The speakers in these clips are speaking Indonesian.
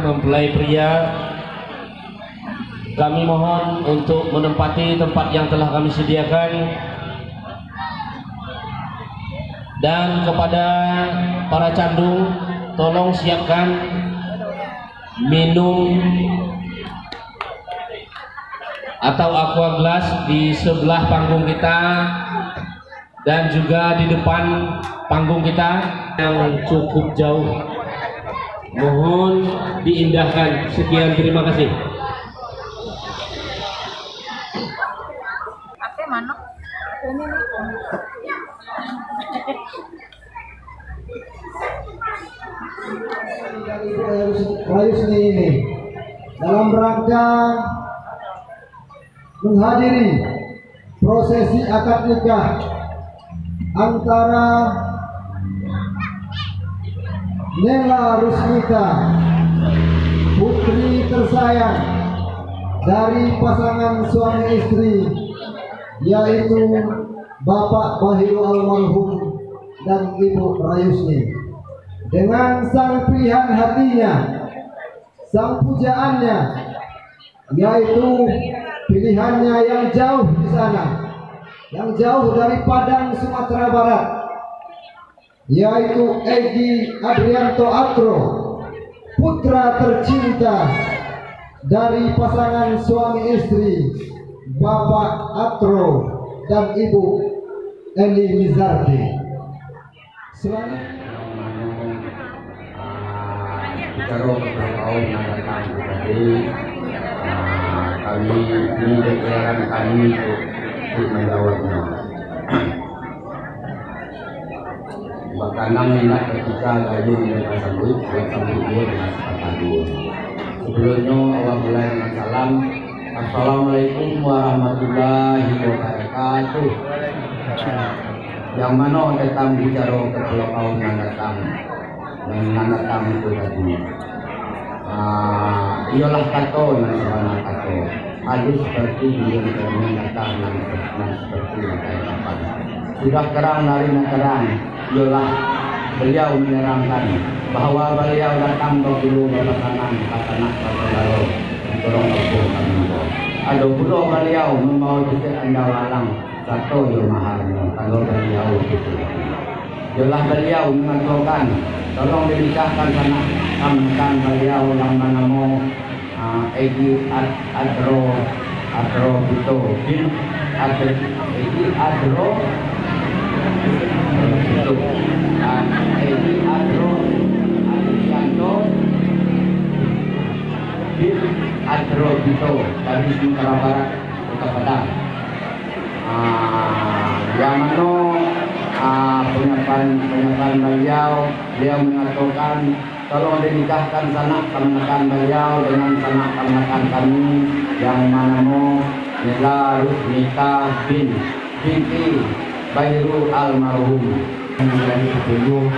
Mempelai pria, kami mohon untuk menempati tempat yang telah kami sediakan Dan kepada para candung, tolong siapkan minum atau aqua gelas di sebelah panggung kita dan juga di depan panggung kita yang cukup jauh. Mohon diindahkan. Sekian, terima kasih. Rayusni ini dalam rangka menghadiri prosesi akad nikah antara Nela Rusmita, putri tersayang dari pasangan suami istri, yaitu Bapak Bahiru almarhum dan Ibu Rayusni, dengan sang pilihan hatinya, sang pujaannya, yaitu pilihannya yang jauh di sana, yang jauh dari Padang, Sumatera Barat, yaitu Egy Adrianto Atro, putra tercinta dari pasangan suami istri Bapak Atro dan Ibu Eli Mizardi. Bicara bertahun yang datang tadi, kami ini deklarasi kami untuk menjawabnya. Bakanang hendak ketika gaji dengan sambut dia dengan sepatah. Sebelumnya awal mulai dengan salam. Assalamualaikum warahmatullahi wabarakatuh. Yang mana datang bicara ke pulau kaum yang datang dengan datang itu tadi. Ialah kata yang sebenarnya kata. Ada seperti yang datang yang seperti yang katakan. Sudah terang dari terang. Ialah beliau menerangkan bahwa beliau datang dahulu belakangan kata nak lalu dorong aku kami. Ada pula beliau membawa kita anda walang satu yang mahalnya kalau beliau itu. Ialah beliau mengatakan tolong dinikahkan sana kamkan beliau yang bernama Egy Adro Bito bin Egy Adro Egy Adro Adrianto bin Adro Bito dari Sumatera Barat, Kota Padang. Yang mana penyampaian beliau mengatakan tolong dinikahkan sanak kemenakan beliau dengan sanak kemenakan kami yang mana Nela Rusmita binti Bahiru almarhum menjadi petunjuk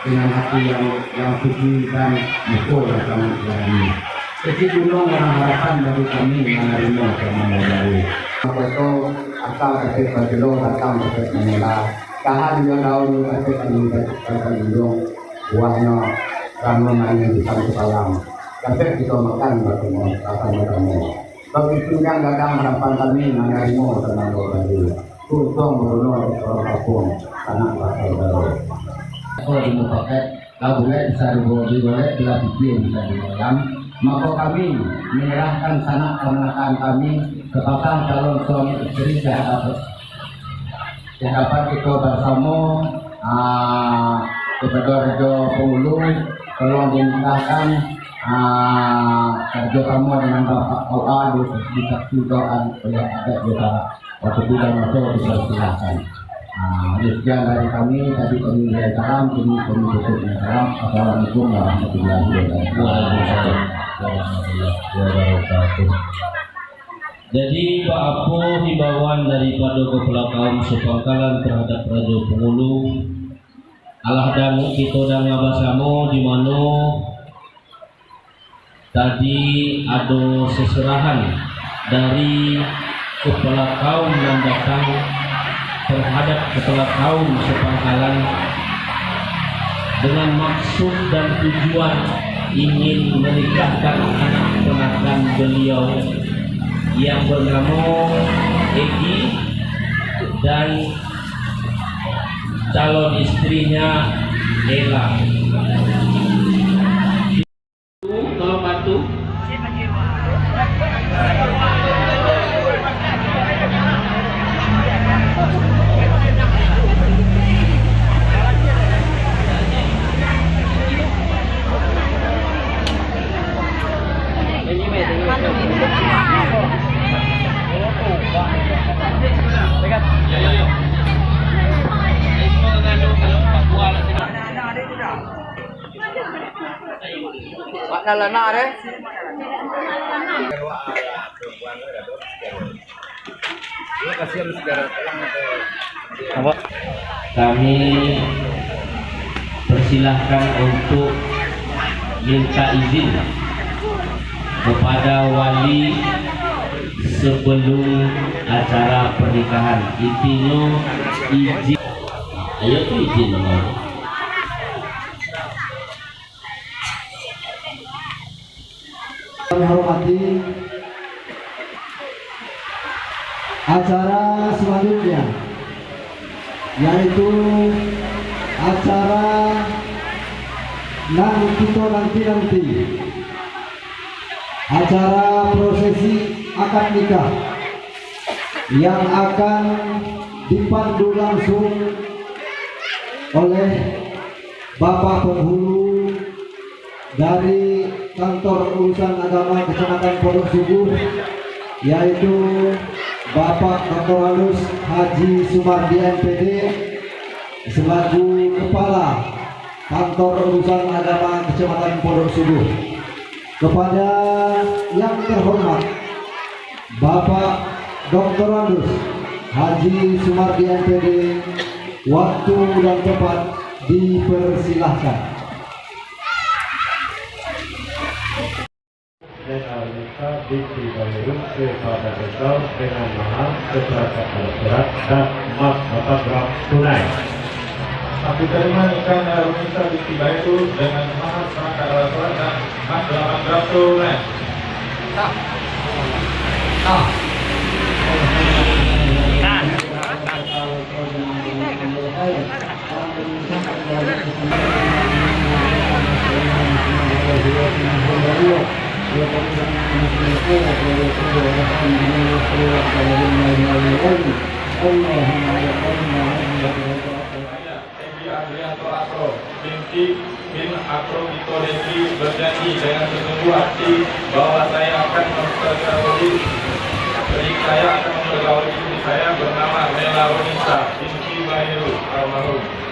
dengan hati yang suci dan mukul dalam ini. Kecil dulu harapan dari kami menerima kemana dari. Maka itu asal kasih bajilo datang kasih menela. Tahan yang daun kasih kandung buahnya ramuan yang bisa salam. Kasih kita makan bagaimana kamu. Begitu yang gagal harapan kami menerima kemana dari. Untung berulang orang kampung anak bakal baru. Kalau dimufakat, kalau boleh bisa boleh bila bikin bisa di dalam. Maka kami menyerahkan sanak kemenakan kami kepada calon suami istri yang dapat kita bersama kepada Rejo Pengulu tolong dinikahkan kerja kamu dengan Bapak OA di saksi doaan oleh adat kita. Waktu tidak masuk dipersilahkan. Sekian dari kami, tadi kami dari salam, kami tutup salam. Assalamualaikum warahmatullahi wabarakatuh. Jadi Pak Apo himbauan daripada kepala kaum sepangkalan terhadap Raja Pengulu alah dangu kita dan ngabasamo di mana tadi ada seserahan dari kepala kaum yang datang terhadap kepala kaum sepangkalan dengan maksud dan tujuan ingin menikahkan anak ponakan beliau yang bernama Egy dan calon istrinya Ella. Tolong bantu. Pak Nalana deh. Kami persilahkan untuk minta izin kepada wali sebelum acara pernikahan. Intinya izin. Ayo tuh izin dong. Kami hormati acara selanjutnya, yaitu acara nanti acara prosesi akad nikah yang akan dipandu langsung oleh Bapak Penghulu dari Kantor Urusan Agama Kecamatan Pondok Subuh, yaitu Bapak Dr. Haji Sumardi MPD selaku Kepala Kantor Urusan Agama Kecamatan Pondok Subuh. Kepada yang terhormat Bapak Dr. Haji Sumardi MPD, waktu dan tempat dipersilahkan. Dan Alisa dibayarkan kepada Besar dengan mahal seperangkat alat berat dan emas 4 gram tunai. Aku terima nikah Alisa dibayarkan dengan mahal seperangkat alat berat dan emas 8 gram tunai. Adrianto Akro binti bin Akro Tito Desi berjanji dengan sesungguh hati bahwa saya akan mempergauli istri saya bernama Mela Onisa binti Bahiru almarhum.